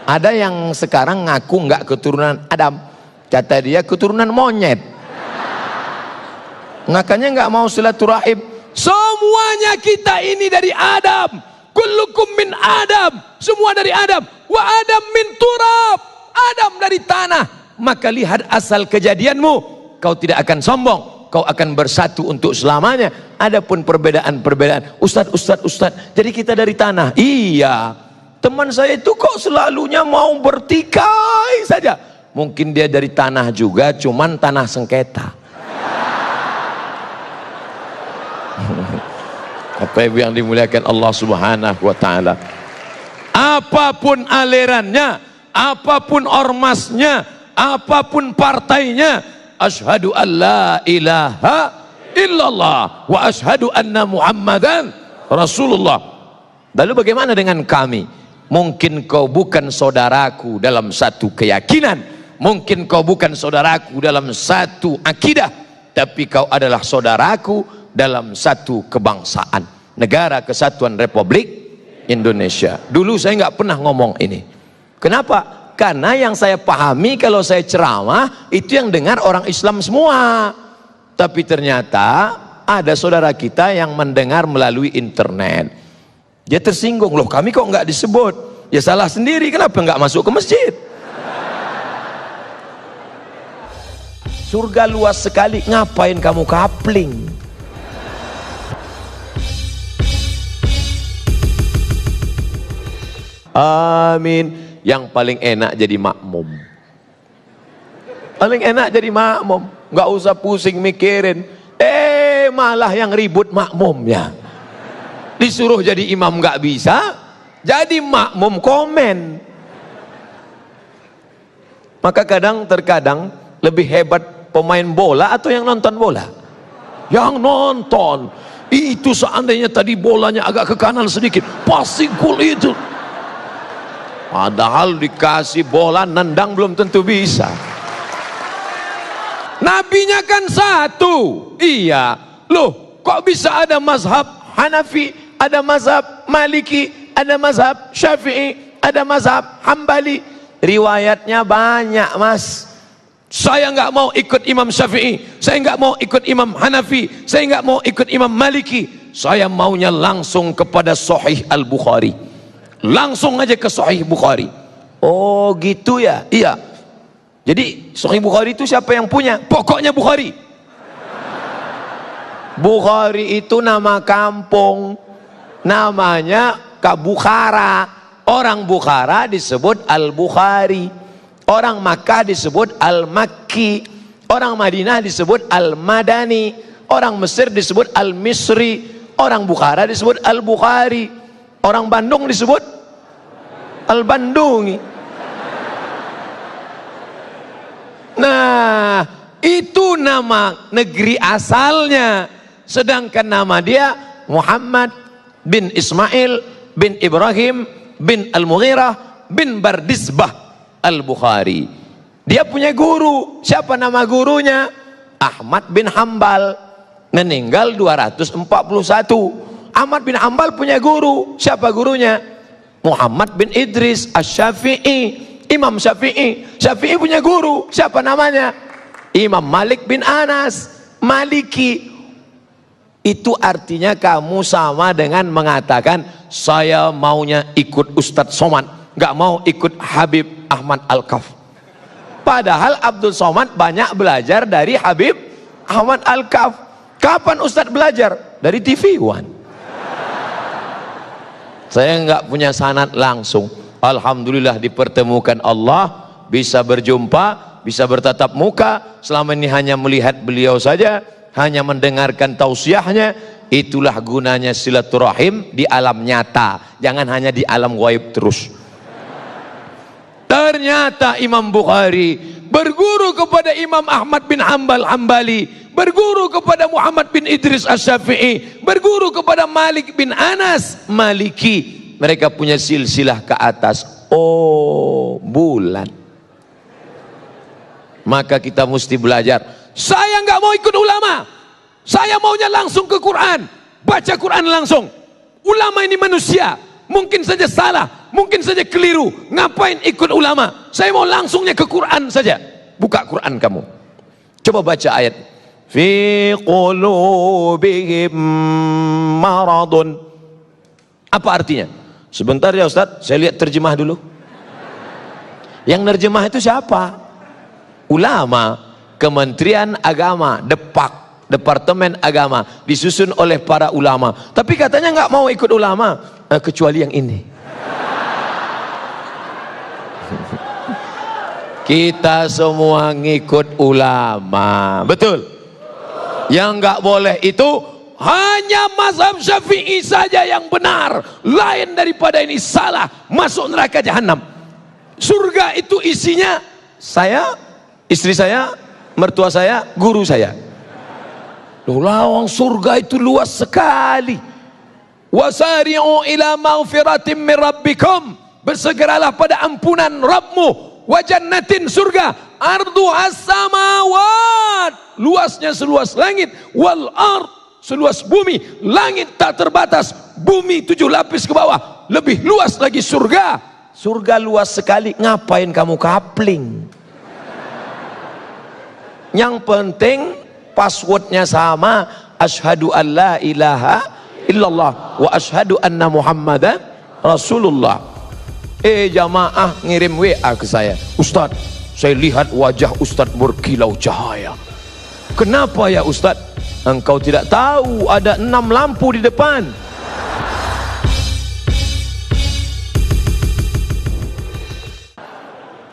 Ada yang sekarang ngaku nggak keturunan Adam, kata dia keturunan monyet. Makanya nggak mau silaturahim. Semuanya kita ini dari Adam. Kullukum min Adam, semua dari Adam. wa Adam min turab, Adam dari tanah. Maka lihat asal kejadianmu, kau tidak akan sombong, kau akan bersatu untuk selamanya. Adapun perbedaan-perbedaan, Ustaz, jadi kita dari tanah. Iya, teman saya itu kok selalunya mau bertikai saja. Mungkin dia dari tanah juga, cuman tanah sengketa. Apa yang dimuliakan Allah Subhanahu wa taala. Apapun alirannya, apapun ormasnya, apapun partainya, asyhadu an la ilaha illallah wa asyhadu anna Muhammadan Rasulullah. Lalu bagaimana dengan kami? Mungkin kau bukan saudaraku dalam satu keyakinan, mungkin kau bukan saudaraku dalam satu akidah, tapi kau adalah saudaraku dalam satu kebangsaan, Negara Kesatuan Republik Indonesia. Dulu saya nggak pernah ngomong ini. Kenapa? Karena yang saya pahami kalau saya ceramah itu yang dengar orang Islam semua. Tapi ternyata ada saudara kita yang mendengar melalui internet. Dia tersinggung, loh kami kok nggak disebut? Ya salah sendiri, kenapa nggak masuk ke masjid? Surga luas sekali, ngapain kamu kapling? Amin. Yang paling enak jadi makmum. Paling enak jadi makmum, nggak usah pusing mikirin. Malah yang ribut makmumnya. Disuruh jadi imam nggak bisa, jadi makmum komen. Maka terkadang lebih hebat pemain bola atau yang nonton bola? Yang nonton. Itu seandainya tadi bolanya agak ke kanan sedikit, pasti gol itu. Padahal dikasih bola nendang belum tentu bisa. Nabinya kan satu. Iya. Loh, kok bisa ada mazhab Hanafi, ada mazhab Maliki, ada mazhab Syafi'i, ada mazhab Hambali? Riwayatnya banyak, Mas. Saya nggak mau ikut Imam Syafi'i, saya nggak mau ikut Imam Hanafi, saya nggak mau ikut Imam Maliki. Saya maunya langsung kepada Sahih Al-Bukhari. Langsung aja ke Sahih Bukhari. Oh gitu ya? Iya. Jadi Sahih Bukhari itu siapa yang punya? Pokoknya Bukhari. Bukhari itu nama kampung, namanya Bukhara. Orang Bukhara disebut Al-Bukhari, orang Makkah disebut Al-Makki, orang Madinah disebut Al-Madani, orang Mesir disebut Al-Misri, orang Bukhara disebut Al-Bukhari, orang Bandung disebut Al-Bandungi. Nah, itu nama negeri asalnya. Sedangkan nama dia Muhammad bin Ismail bin Ibrahim bin Al-Mughirah bin Bardisbah Al-Bukhari. Dia punya guru. Siapa nama gurunya? Ahmad bin Hambal. Meninggal 241. Ahmad bin Hambal punya guru. Siapa gurunya? Muhammad bin Idris Asy-Syafi'i. Imam Syafi'i. Syafi'i punya guru. Siapa namanya? Imam Malik bin Anas Maliki. Itu artinya kamu sama dengan mengatakan saya maunya ikut Ustadz Somad, nggak mau ikut Habib Ahmad Al-Kaf. Padahal Abdul Somad banyak belajar dari Habib Ahmad Al-Kaf. Kapan Ustadz belajar? Dari TV One. Saya nggak punya sanad langsung. Alhamdulillah dipertemukan Allah, bisa berjumpa, bisa bertatap muka. Selama ini hanya melihat beliau saja, hanya mendengarkan tausiahnya. Itulah gunanya silaturahim di alam nyata, jangan hanya di alam gaib terus. Ternyata Imam Bukhari berguru kepada Imam Ahmad bin Hambal Hambali, berguru kepada Muhammad bin Idris Asy-Syafi'i, berguru kepada Malik bin Anas Maliki. Mereka punya silsilah ke atas. Oh, bulan. Maka kita mesti belajar. Saya nggak mau ikut ulama, saya maunya langsung ke Quran, baca Quran langsung. Ulama ini manusia, mungkin saja salah, mungkin saja keliru. Ngapain ikut ulama? Saya mau langsungnya ke Quran saja. Buka Quran kamu, coba baca ayat fi qulubihim maradun. Apa artinya? Sebentar ya Ustaz, saya lihat terjemah dulu. Yang nerjemah itu siapa? Ulama. Kementerian Agama, Departemen Agama, disusun oleh para ulama. Tapi katanya nggak mau ikut ulama, kecuali yang ini. Kita semua ngikut ulama, betul? Yang nggak boleh itu hanya mazhab Syafi'i saja yang benar, lain daripada ini salah, masuk neraka jahanam. Surga itu isinya saya, istri saya, mertua saya, guru saya. Lawang surga itu luas sekali. Wasari'u ila maghfiratin min rabbikum, bersegeralah pada ampunan Rabbmu, wa jannatin, surga, arduhas samawat, luasnya seluas langit, wal ard, seluas bumi. Langit tak terbatas, bumi 7 lapis ke bawah, lebih luas lagi surga. Surga luas sekali, ngapain kamu kapling? Yang penting passwordnya sama, asyhadu an la ilaha illallah wa asyhadu anna muhammadan rasulullah. Jamaah ngirim WA ke saya, Ustaz, saya lihat wajah Ustaz berkilau cahaya. Kenapa ya Ustaz? Engkau tidak tahu ada 6 lampu di depan.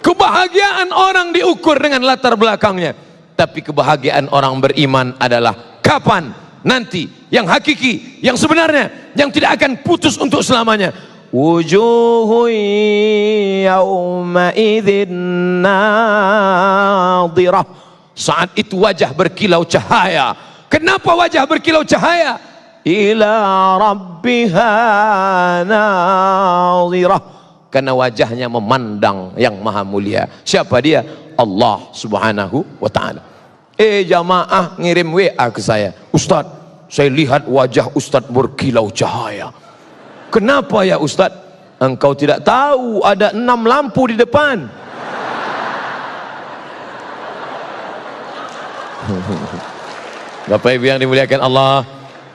Kebahagiaan orang diukur dengan latar belakangnya. Tapi kebahagiaan orang beriman adalah kapan? Nanti, yang hakiki, yang sebenarnya, yang tidak akan putus untuk selamanya. Wujuhu yawma idzin nadhirah. Saat itu wajah berkilau cahaya. Kenapa wajah berkilau cahaya? Ila rabbiha nadhirah. Karena wajahnya memandang yang maha mulia. Siapa dia? Allah subhanahu wa ta'ala. Jamaah ngirim WA ke saya, Ustaz, saya lihat wajah Ustaz berkilau cahaya. Kenapa ya Ustaz? Engkau tidak tahu ada 6 lampu di depan. Bapak Ibu yang dimuliakan Allah,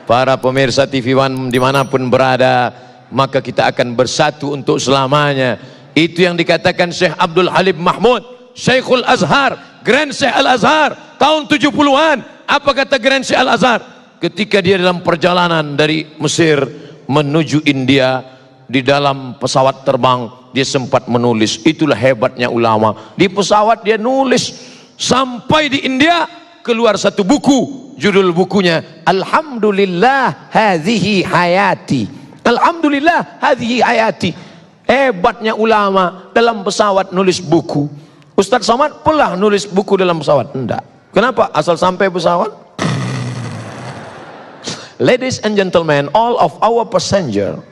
para pemirsa TV One dimanapun berada, maka kita akan bersatu untuk selamanya. Itu yang dikatakan Syekh Abdul Halim Mahmud, Syekhul Azhar, Grand Syekh Al-Azhar tahun 70-an. Apa kata Grand Syekh Al-Azhar? Ketika dia dalam perjalanan dari Mesir menuju India, di dalam pesawat terbang dia sempat menulis. Itulah hebatnya ulama. Di pesawat dia nulis, sampai di India keluar satu buku, judul bukunya Alhamdulillah hadhihi hayati. Alhamdulillah hadhihi hayati. Hebatnya ulama, dalam pesawat nulis buku. Ustadz Somad pernah nulis buku dalam pesawat? Enggak. Kenapa? Asal sampai pesawat. Ladies and gentlemen, all of our passenger.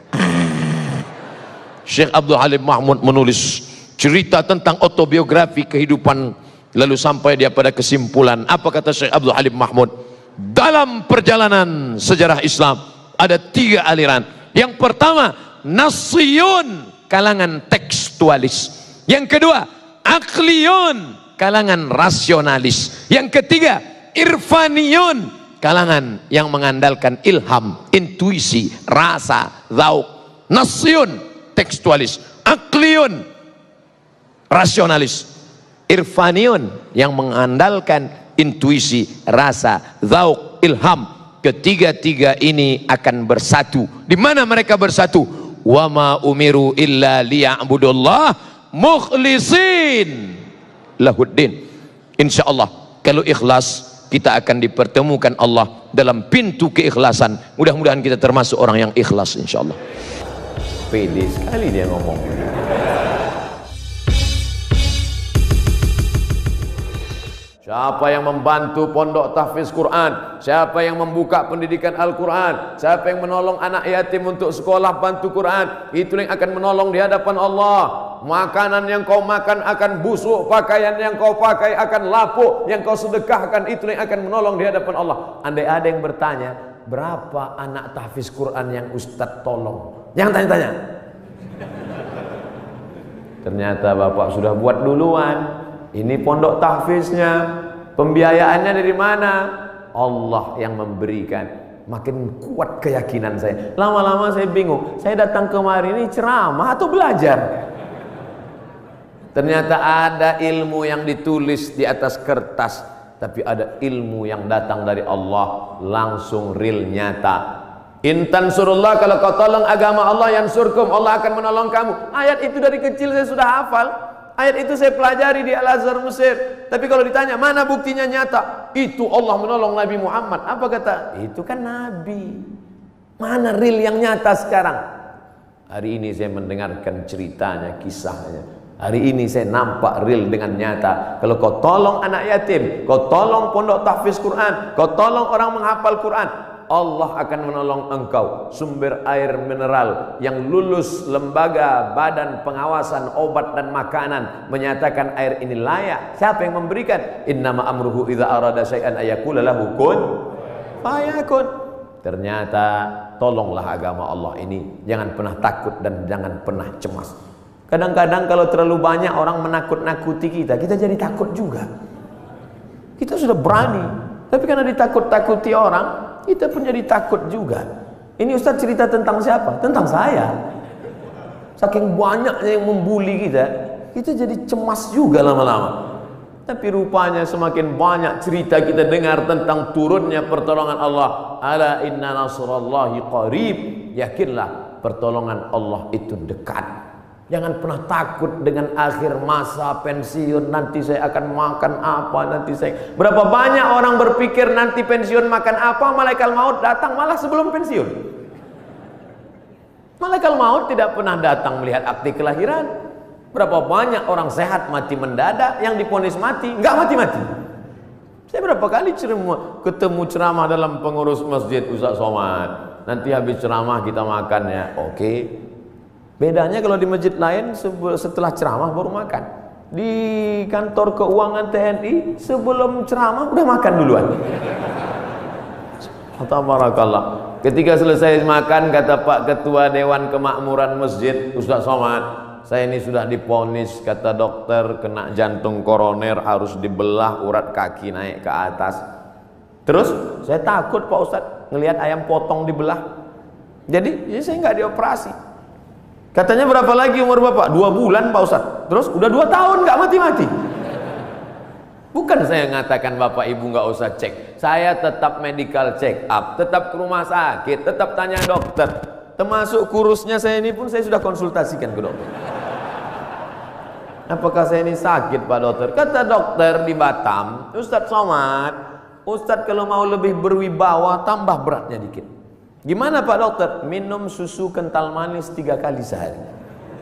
Syekh Abdul Halim Mahmud menulis cerita tentang autobiografi kehidupan, lalu sampai dia pada kesimpulan. Apa kata Syekh Abdul Halim Mahmud? Dalam perjalanan sejarah Islam ada 3 aliran. Yang pertama, Nassiyun, kalangan tekstualis. Yang kedua, Akliyun, kalangan rasionalis. Yang ketiga, Irfaniyun, kalangan yang mengandalkan ilham, intuisi, rasa, zauk. Nassiyun, tekstualis. Akliyun, rasionalis. Irfaniyun, yang mengandalkan intuisi, rasa, zauk, ilham. Ketiga-tiga ini akan bersatu. Di mana mereka bersatu? Wa ma umiru illa liya'budullah mukhlisin lahuddin. Insyaallah kalau ikhlas kita akan dipertemukan Allah dalam pintu keikhlasan. Mudah-mudahan kita termasuk orang yang ikhlas insyaallah. Pede sekali dia ngomong. Siapa yang membantu pondok tahfiz Quran, siapa yang membuka pendidikan Al-Quran, siapa yang menolong anak yatim untuk sekolah bantu Quran, itu yang akan menolong di hadapan Allah. Makanan yang kau makan akan busuk, pakaian yang kau pakai akan lapuk, yang kau sedekahkan itu yang akan menolong di hadapan Allah. Andai ada yang bertanya, berapa anak tahfiz Quran yang Ustadz tolong? Jangan tanya-tanya. Ternyata Bapak sudah buat duluan. Ini pondok tahfiznya, pembiayaannya dari mana? Allah yang memberikan. Makin kuat keyakinan saya. Lama-lama saya bingung. Saya datang kemari ini ceramah atau belajar? Ternyata ada ilmu yang ditulis di atas kertas, tapi ada ilmu yang datang dari Allah langsung real, nyata. Intan surullah, kalau kau tolong agama Allah, yansurkum, Allah akan menolong kamu. Ayat itu dari kecil saya sudah hafal. Ayat itu saya pelajari di Al-Azhar Mesir. Tapi kalau ditanya mana buktinya nyata, itu Allah menolong Nabi Muhammad. Apa kata? Itu kan Nabi. Mana real yang nyata sekarang? Hari ini saya mendengarkan ceritanya, kisahnya. Hari ini saya nampak real dengan nyata. Kalau kau tolong anak yatim, kau tolong pondok tahfiz Quran, kau tolong orang menghafal Quran, Allah akan menolong engkau. Sumber air mineral yang lulus lembaga badan pengawasan obat dan makanan menyatakan air ini layak. Siapa yang memberikan? Innama amruhu idza arada syai'an ayaqula lahu kun fayakun. Ternyata tolonglah agama Allah ini. Jangan pernah takut dan jangan pernah cemas. Kadang-kadang kalau terlalu banyak orang menakut-nakuti kita, kita jadi takut juga. Kita sudah berani, tapi karena ditakut-takuti orang, kita pun jadi takut juga. Ini Ustaz cerita tentang siapa? Tentang saya. Saking banyaknya yang membuli kita, kita jadi cemas juga lama-lama. Tapi rupanya semakin banyak cerita kita dengar tentang turunnya pertolongan Allah. Ala inna nasrallahi qarib. Yakinlah pertolongan Allah itu dekat. Jangan pernah takut dengan akhir masa pensiun, nanti saya akan makan apa, nanti saya. Berapa banyak orang berpikir nanti pensiun makan apa, malaikat maut datang malah sebelum pensiun. Malaikat maut tidak pernah datang melihat akte kelahiran. Berapa banyak orang sehat mati mendadak, yang divonis mati nggak mati-mati. Saya berapa kali ketemu ceramah dalam pengurus masjid, Ustaz Somad, nanti habis ceramah kita makan ya. Oke. Bedanya kalau di masjid lain setelah ceramah baru makan. Di kantor keuangan TNI sebelum ceramah udah makan duluan. Tabarakallah. Ketika selesai makan, kata Pak Ketua Dewan Kemakmuran Masjid, Ustaz Somad, saya ini sudah divonis, kata dokter, kena jantung koroner, harus dibelah urat kaki naik ke atas. Terus saya takut Pak Ustaz ngelihat ayam potong dibelah. Jadi ya saya nggak dioperasi. Katanya berapa lagi umur Bapak? 2 bulan Pak Ustaz. Terus udah 2 tahun nggak mati-mati. Bukan saya ngatakan Bapak Ibu nggak usah cek. Saya tetap medical check up, tetap ke rumah sakit, tetap tanya dokter. Termasuk kurusnya saya ini pun saya sudah konsultasikan ke dokter. Apakah saya ini sakit Pak Dokter? Kata dokter di Batam, Ustadz Somad, Ustadz kalau mau lebih berwibawa tambah beratnya dikit. Gimana Pak Dokter? Minum susu kental manis 3 kali sehari.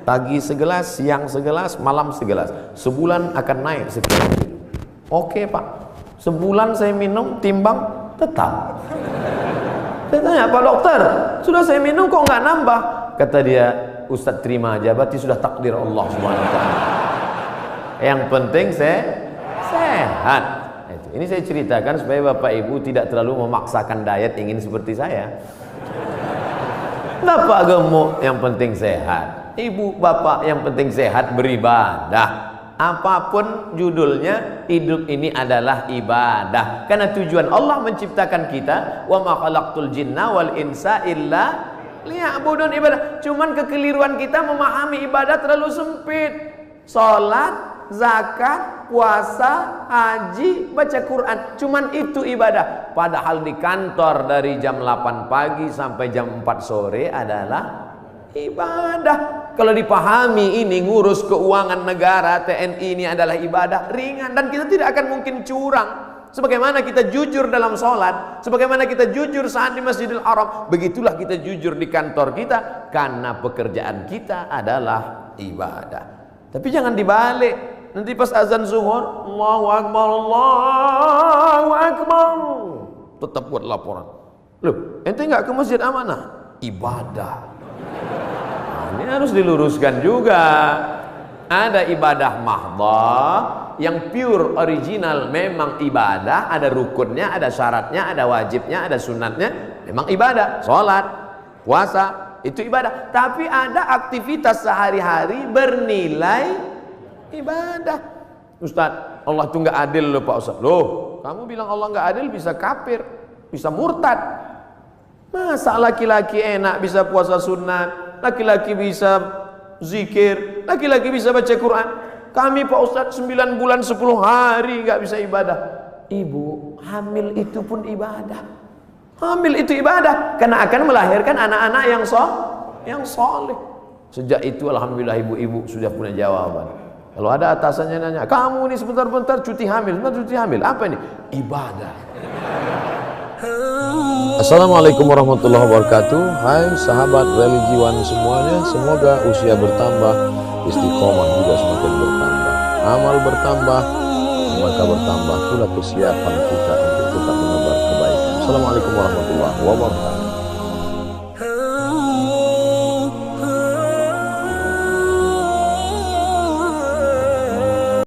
Pagi segelas, siang segelas, malam segelas. Sebulan akan naik sekian kilo. Oke Pak. Sebulan saya minum, timbang tetap. Saya tanya, Pak Dokter, sudah saya minum kok nggak nambah? Kata dia, Ustadz terima aja, berarti sudah takdir Allah SWT. Yang penting saya sehat. Ini saya ceritakan supaya Bapak Ibu tidak terlalu memaksakan diet ingin seperti saya. Bapak gemuk, yang penting sehat. Ibu, bapak, yang penting sehat, beribadah. Apapun judulnya, hidup ini adalah ibadah. Karena tujuan Allah menciptakan kita, wa ma khalaqtul jinna wal insa illa liya'budun, ibadah. Cuman kekeliruan kita memahami ibadah terlalu sempit. Salat, zakat, puasa, haji, baca Quran, cuman itu ibadah. Padahal di kantor dari jam 8 pagi sampai jam 4 sore adalah ibadah. Kalau dipahami ini, ngurus keuangan negara, TNI ini adalah ibadah ringan. Dan kita tidak akan mungkin curang. Sebagaimana kita jujur dalam sholat, sebagaimana kita jujur saat di Masjidil Haram, begitulah kita jujur di kantor kita. Karena pekerjaan kita adalah ibadah. Tapi jangan dibalik. Nanti pas azan zuhur, Allahu Akbar, Allahu Akbar, tetap buat laporan. Loh, ente nggak ke masjid amanah? Ibadah. Nah, ini harus diluruskan juga. Ada ibadah mahdhah yang pure original, memang ibadah, ada rukunnya, ada syaratnya, ada wajibnya, ada sunatnya, memang ibadah. Sholat, puasa, itu ibadah. Tapi ada aktivitas sehari-hari bernilai ibadah. Ustaz, Allah itu nggak adil loh Pak Ustaz. Loh, kamu bilang Allah nggak adil, bisa kafir, bisa murtad. Masa laki-laki enak bisa puasa sunat, laki-laki bisa zikir, laki-laki bisa baca Quran. Kami Pak Ustadz 9 bulan 10 hari nggak bisa ibadah. Ibu, hamil itu pun ibadah. Hamil itu ibadah karena akan melahirkan anak-anak yang soleh. Sejak itu alhamdulillah ibu-ibu sudah punya jawaban. Kalau ada atasannya nanya, kamu ini sebentar-bentar cuti hamil, apa ini? Ibadah. Assalamualaikum warahmatullahi wabarakatuh. Hai sahabat religiwan semuanya, semoga usia bertambah, istiqomah juga semakin bertambah, amal bertambah, maka bertambah pula kesiapan kita untuk tetap menebar kebaikan. Assalamualaikum warahmatullahi wabarakatuh.